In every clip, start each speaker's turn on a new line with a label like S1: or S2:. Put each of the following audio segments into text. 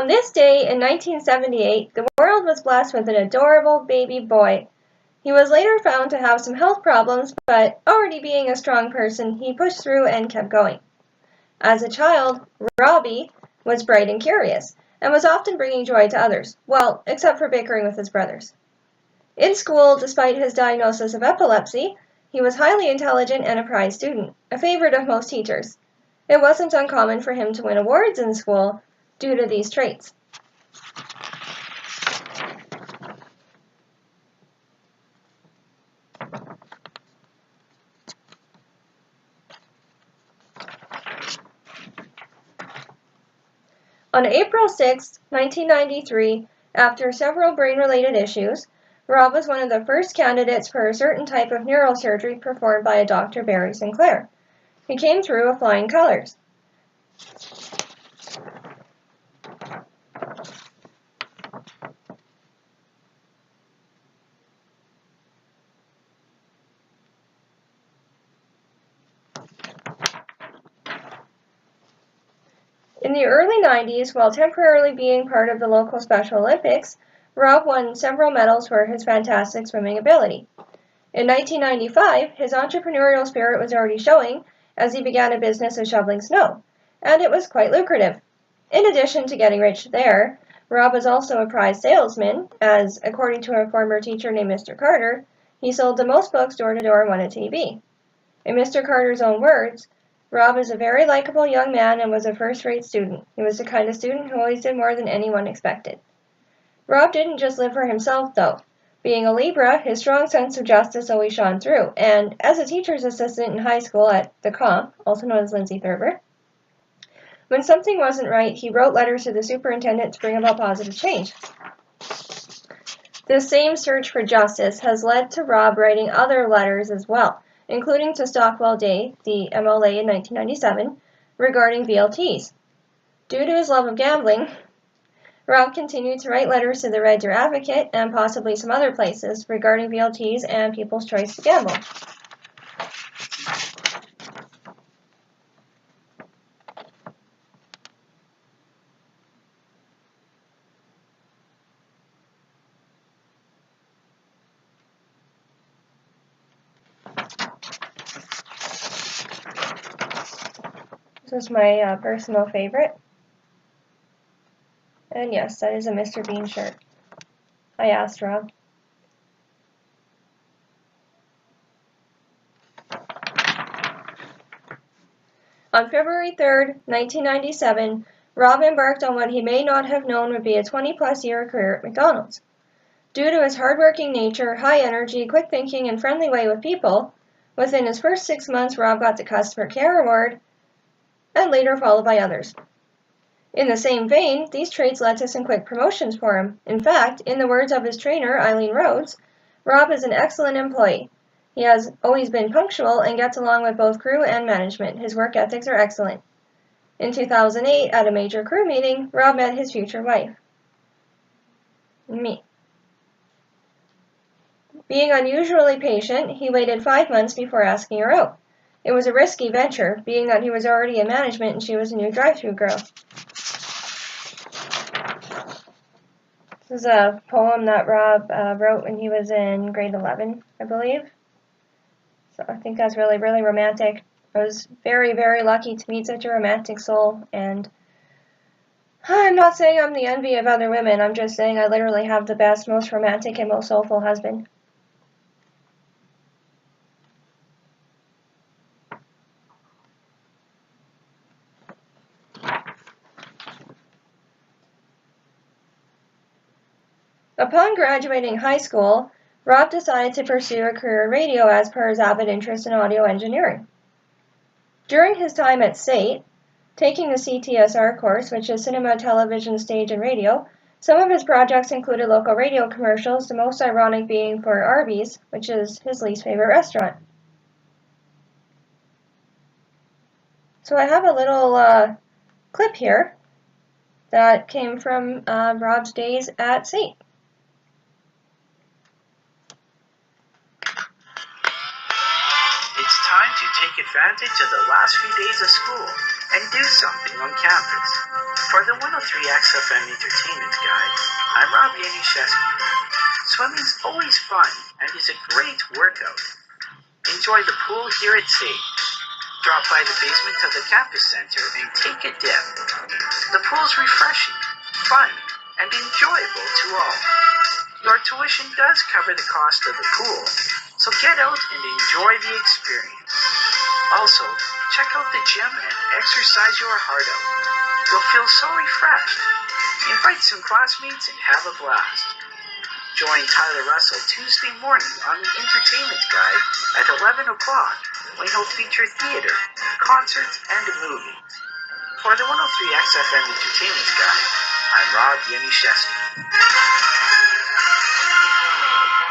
S1: On this day in 1978, the world was blessed with an adorable baby boy. He was later found to have some health problems, but already being a strong person, he pushed through and kept going. As a child, Robbie was bright and curious, and was often bringing joy to others, well, except for bickering with his brothers. In school, despite his diagnosis of epilepsy, he was highly intelligent and a prize student, a favorite of most teachers. It wasn't uncommon for him to win awards in school due to these traits. On April 6, 1993, after several brain-related issues, Rob was one of the first candidates for a certain type of neurosurgery performed by a Dr. Barry Sinclair. He came through with flying colors. In the early 90s, while temporarily being part of the local Special Olympics, Rob won several medals for his fantastic swimming ability. In 1995, his entrepreneurial spirit was already showing as he began a business of shoveling snow, and it was quite lucrative. In addition to getting rich there, Rob was also a prize salesman, as, according to a former teacher named Mr. Carter, he sold the most books door-to-door and won a TV. In Mr. Carter's own words, Rob is a very likable young man and was a first-rate student. He was the kind of student who always did more than anyone expected. Rob didn't just live for himself, though. Being a Libra, his strong sense of justice always shone through, and as a teacher's assistant in high school at the Comp, also known as Lindsay Thurber, when something wasn't right, he wrote letters to the superintendent to bring about positive change. This same search for justice has led to Rob writing other letters as well, including to Stockwell Day, the MLA in 1997, regarding VLTs. Due to his love of gambling, Rob continued to write letters to the Red Deer Advocate and possibly some other places regarding VLTs and people's choice to gamble. This is my personal favorite. And yes, that is a Mr. Bean shirt. I asked Rob. On February 3rd, 1997, Rob embarked on what he may not have known would be a 20-plus-year career at McDonald's. Due to his hardworking nature, high energy, quick thinking, and friendly way with people, within his first 6 months, Rob got the Customer Care Award, and later followed by others. In the same vein, these traits led to some quick promotions for him. In fact, in the words of his trainer, Eileen Rhodes, Rob is an excellent employee. He has always been punctual and gets along with both crew and management. His work ethics are excellent. In 2008, at a major crew meeting, Rob met his future wife. Me. Being unusually patient, he waited 5 months before asking her out. It was a risky venture, being that he was already in management and she was a new drive-thru girl. This is a poem that Rob wrote when he was in grade 11, I believe. So I think that's really, really romantic. I was very, very lucky to meet such a romantic soul, and I'm not saying I'm the envy of other women, I'm just saying I literally have the best, most romantic, and most soulful husband. Upon graduating high school, Rob decided to pursue a career in radio as per his avid interest in audio engineering. During his time at SAIT, taking the CTSR course, which is Cinema, Television, Stage, and Radio, some of his projects included local radio commercials, the most ironic being for Arby's, which is his least favorite restaurant. So I have a little clip here that came from Rob's days at SAIT.
S2: It's time to take advantage of the last few days of school and do something on campus. For the 103XFM Entertainment Guide, I'm Rob Yaniszewski. Swimming's always fun and is a great workout. Enjoy the pool here at Sage. Drop by the basement of the campus center and take a dip. The pool's refreshing, fun, and enjoyable to all. Your tuition does cover the cost of the pool, so get out and enjoy the experience. Also, check out the gym and exercise your heart out. You'll feel so refreshed. Invite some classmates and have a blast. Join Tyler Russell Tuesday morning on the Entertainment Guide at 11 o'clock when he'll feature theater, concerts, and movies. For the 103XFM Entertainment Guide, I'm Rob Yaniszewski.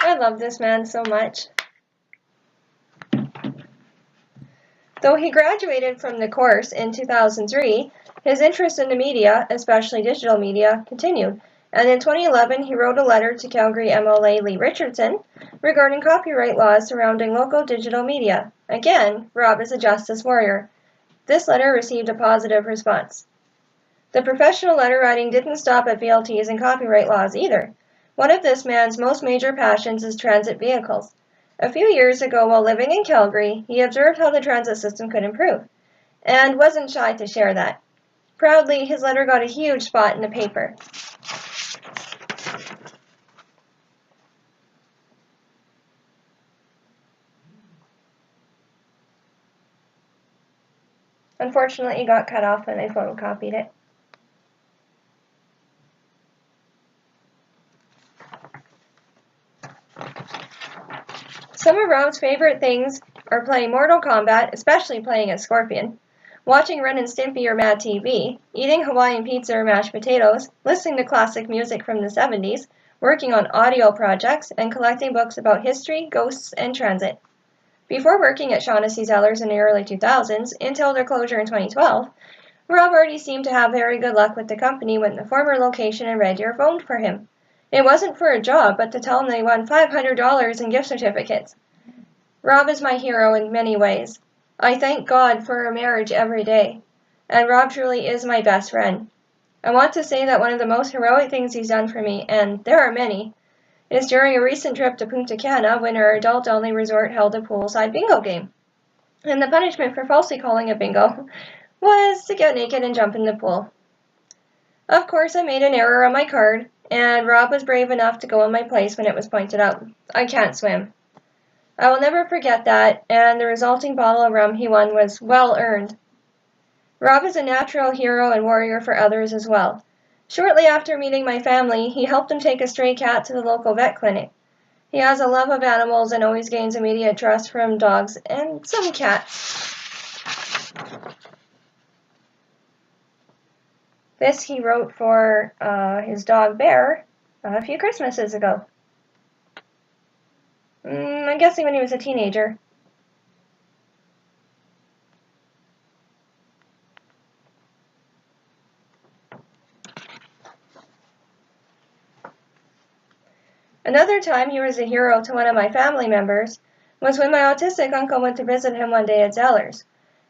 S1: I love this man so much. Though he graduated from the course in 2003, his interest in the media, especially digital media, continued, and in 2011 he wrote a letter to Calgary MLA Lee Richardson regarding copyright laws surrounding local digital media. Again, Rob is a justice warrior. This letter received a positive response. The professional letter writing didn't stop at VLTs and copyright laws either. One of this man's most major passions is transit vehicles. A few years ago, while living in Calgary, he observed how the transit system could improve, and wasn't shy to share that. Proudly, his letter got a huge spot in the paper. Unfortunately, it got cut off when I photocopied it. Some of Rob's favorite things are playing Mortal Kombat, especially playing as Scorpion, watching Ren and Stimpy or Mad TV, eating Hawaiian pizza or mashed potatoes, listening to classic music from the 70s, working on audio projects, and collecting books about history, ghosts, and transit. Before working at Shaughnessy Zellers in the early 2000s, until their closure in 2012, Rob already seemed to have very good luck with the company when the former location in Red Deer phoned for him. It wasn't for a job, but to tell him they won $500 in gift certificates. Rob is my hero in many ways. I thank God for our marriage every day, and Rob truly is my best friend. I want to say that one of the most heroic things he's done for me, and there are many, is during a recent trip to Punta Cana when our adult-only resort held a poolside bingo game. And the punishment for falsely calling it bingo was to get naked and jump in the pool. Of course, I made an error on my card, and Rob was brave enough to go in my place when it was pointed out. I can't swim. I will never forget that, and the resulting bottle of rum he won was well earned. Rob is a natural hero and warrior for others as well. Shortly after meeting my family, he helped them take a stray cat to the local vet clinic. He has a love of animals and always gains immediate trust from dogs and some cats. This he wrote for his dog Bear a few Christmases ago. I'm guessing when he was a teenager. Another time he was a hero to one of my family members was when my autistic uncle went to visit him one day at Zellers.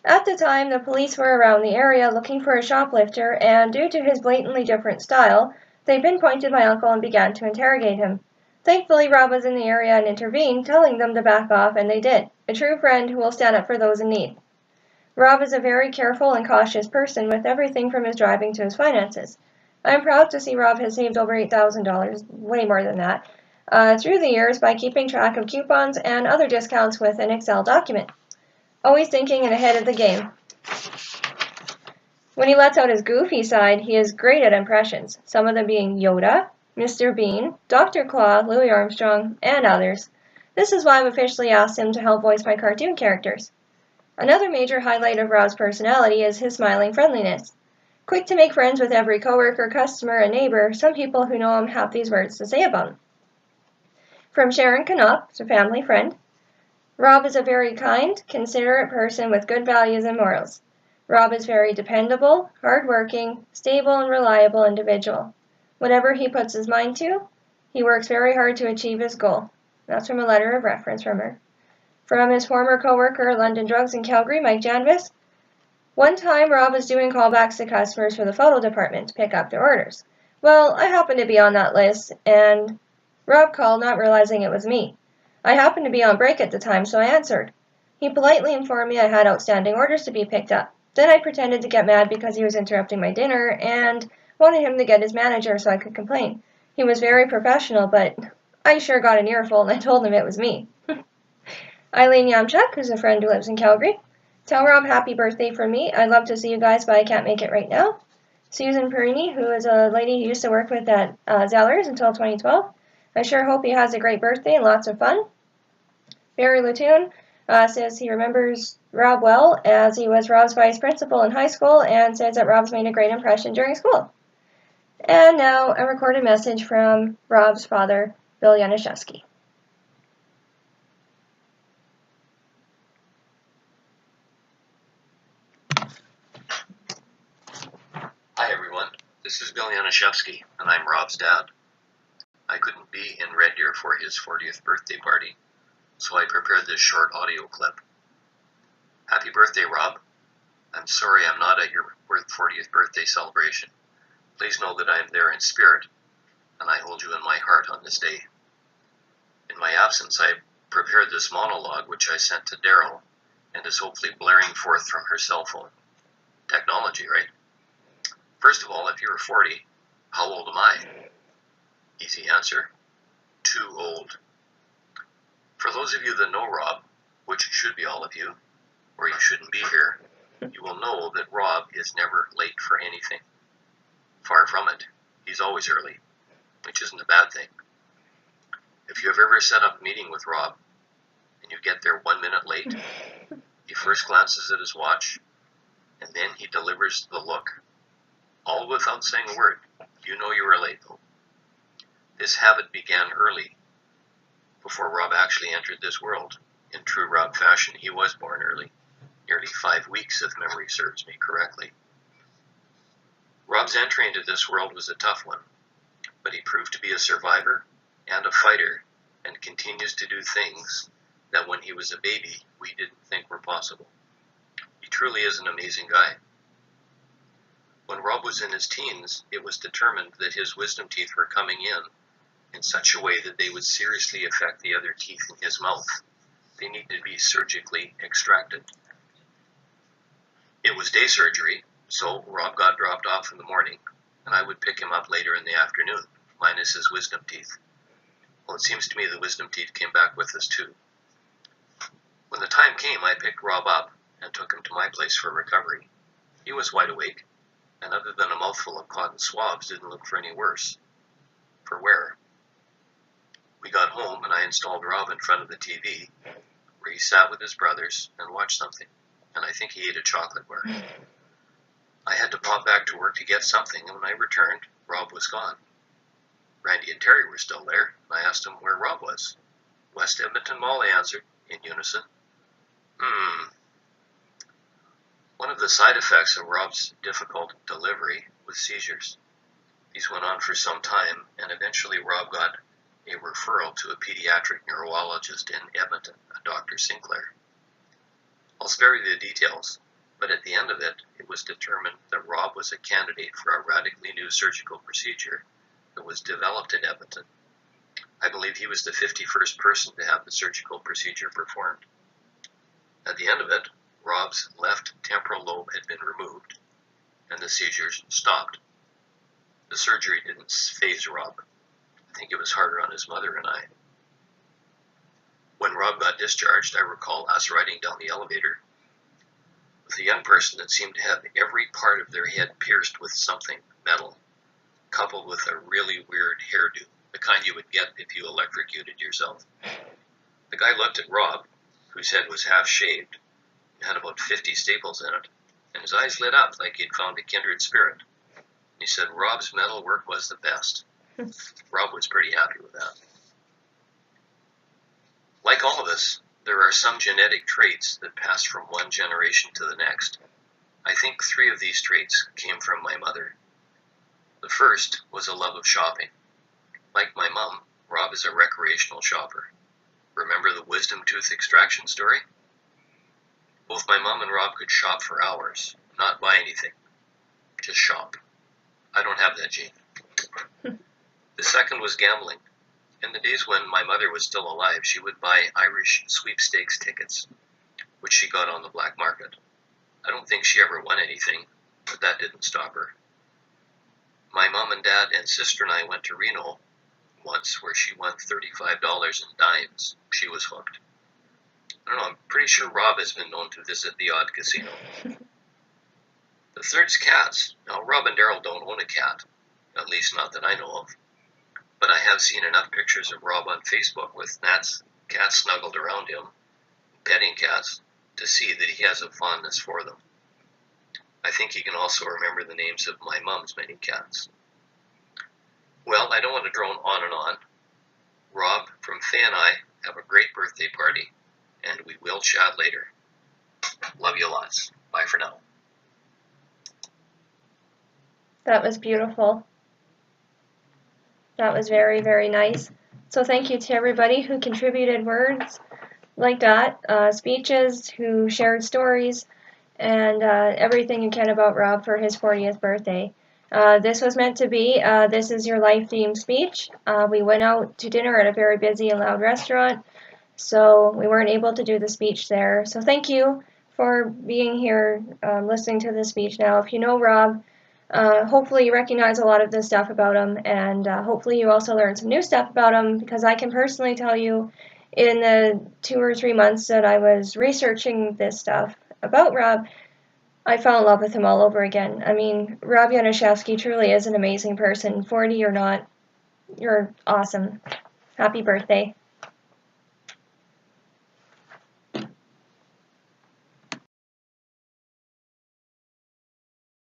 S1: At the time, the police were around the area looking for a shoplifter, and due to his blatantly different style, they pinpointed my uncle and began to interrogate him. Thankfully, Rob was in the area and intervened, telling them to back off, and they did. A true friend who will stand up for those in need. Rob is a very careful and cautious person with everything from his driving to his finances. I am proud to see Rob has saved over $8,000, way more than that, through the years by keeping track of coupons and other discounts with an Excel document. Always thinking and ahead of the game. When he lets out his goofy side, he is great at impressions, some of them being Yoda, Mr. Bean, Dr. Claw, Louis Armstrong, and others. This is why I've officially asked him to help voice my cartoon characters. Another major highlight of Rob's personality is his smiling friendliness. Quick to make friends with every coworker, customer, and neighbor, some people who know him have these words to say about him. From Sharon Knopf, a family friend, Rob is a very kind, considerate person with good values and morals. Rob is very dependable, hard-working, stable, and reliable individual. Whatever he puts his mind to, he works very hard to achieve his goal. That's from a letter of reference from her. From his former co-worker, London Drugs in Calgary, Mike Janvis, One time, Rob was doing callbacks to customers for the photo department to pick up their orders. Well, I happened to be on that list, and Rob called, not realizing it was me. I happened to be on break at the time, so I answered. He politely informed me I had outstanding orders to be picked up. Then I pretended to get mad because he was interrupting my dinner and wanted him to get his manager so I could complain. He was very professional, but I sure got an earful and I told him it was me. Eileen Yamchuk, who's a friend who lives in Calgary. Tell Rob happy birthday from me. I'd love to see you guys, but I can't make it right now. Susan Perini, who is a lady who used to work with at Zellers until 2012. I sure hope he has a great birthday and lots of fun. Barry Latoon says he remembers Rob well as he was Rob's vice principal in high school and says that Rob's made a great impression during school. And now a recorded message from Rob's father, Bill Yanuszewski.
S3: Hi everyone, this is Bill Yanuszewski, and I'm Rob's dad. I couldn't be in Red Deer for his 40th birthday party, so I prepared this short audio clip. Happy birthday, Rob. I'm sorry I'm not at your 40th birthday celebration. Please know that I am there in spirit, and I hold you in my heart on this day. In my absence, I prepared this monologue which I sent to Daryl, and is hopefully blaring forth from her cell phone. Technology, right? First of all, if you're 40, how old am I? Easy answer, too old. For those of you that know Rob, which should be all of you, or you shouldn't be here, you will know that Rob is never late for anything. Far from it, he's always early, which isn't a bad thing. If you have ever set up a meeting with Rob, and you get there 1 minute late, he first glances at his watch, and then he delivers the look. All without saying a word. You know you were late, though. This habit began early, before Rob actually entered this world. In true Rob fashion, he was born early, nearly 5 weeks if memory serves me correctly. Rob's entry into this world was a tough one, but he proved to be a survivor and a fighter, and continues to do things that when he was a baby, we didn't think were possible. He truly is an amazing guy. When Rob was in his teens, it was determined that his wisdom teeth were coming in such a way that they would seriously affect the other teeth in his mouth. They needed to be surgically extracted. It was day surgery, so Rob got dropped off in the morning, and I would pick him up later in the afternoon, minus his wisdom teeth. Well, it seems to me the wisdom teeth came back with us too. When the time came, I picked Rob up and took him to my place for recovery. He was wide awake, and other than a mouthful of cotton swabs, didn't look for any worse. For wear. We got home, and I installed Rob in front of the TV, where he sat with his brothers and watched something, and I think he ate a chocolate bar. I had to pop back to work to get something, and when I returned, Rob was gone. Randy and Terry were still there, and I asked them where Rob was. West Edmonton Mall, they answered, in unison. One of the side effects of Rob's difficult delivery was seizures. These went on for some time, and eventually Rob got a referral to a pediatric neurologist in Edmonton, a Dr. Sinclair. I'll spare you the details, but at the end of it, it was determined that Rob was a candidate for a radically new surgical procedure that was developed in Edmonton. I believe he was the 51st person to have the surgical procedure performed. At the end of it, Rob's left temporal lobe had been removed, and the seizures stopped. The surgery didn't faze Rob. I think it was harder on his mother and I. When Rob got discharged, I recall us riding down the elevator with a young person that seemed to have every part of their head pierced with something metal, coupled with a really weird hairdo, the kind you would get if you electrocuted yourself. The guy looked at Rob, whose head was half shaved, and had about 50 staples in it, and his eyes lit up like he'd found a kindred spirit. He said Rob's metal work was the best. Rob was pretty happy with that. Like all of us, there are some genetic traits that pass from one generation to the next. I think 3 of these traits came from my mother. The first was a love of shopping. Like my mom, Rob is a recreational shopper. Remember the wisdom tooth extraction story? Both my mom and Rob could shop for hours, not buy anything, just shop. I don't have that gene. The second was gambling. In the days when my mother was still alive, she would buy Irish sweepstakes tickets, which she got on the black market. I don't think she ever won anything, but that didn't stop her. My mom and dad and sister and I went to Reno once, where she won $35 in dimes. She was hooked. I don't know, I'm pretty sure Rob has been known to visit the odd casino. The third's cats. Now, Rob and Daryl don't own a cat, at least not that I know of. But I have seen enough pictures of Rob on Facebook with cats snuggled around him, petting cats, to see that he has a fondness for them. I think he can also remember the names of my mom's many cats. Well, I don't want to drone on and on. Rob, from Faye and I, have a great birthday party, and we will chat later. Love you lots. Bye for now.
S1: That was beautiful. That was very, very nice. So thank you to everybody who contributed words like that, speeches, who shared stories, and everything you can about Rob for his 40th birthday. This was meant to be This Is Your Life themed speech. We went out to dinner at a very busy and loud restaurant, so we weren't able to do the speech there. So thank you for being here, listening to the speech now. If you know Rob, hopefully you recognize a lot of this stuff about him, and hopefully you also learn some new stuff about him, because I can personally tell you, in the 2 or 3 months that I was researching this stuff about Rob, I fell in love with him all over again. I mean, Rob Yanuszewski truly is an amazing person. 40 or not, you're awesome. Happy birthday.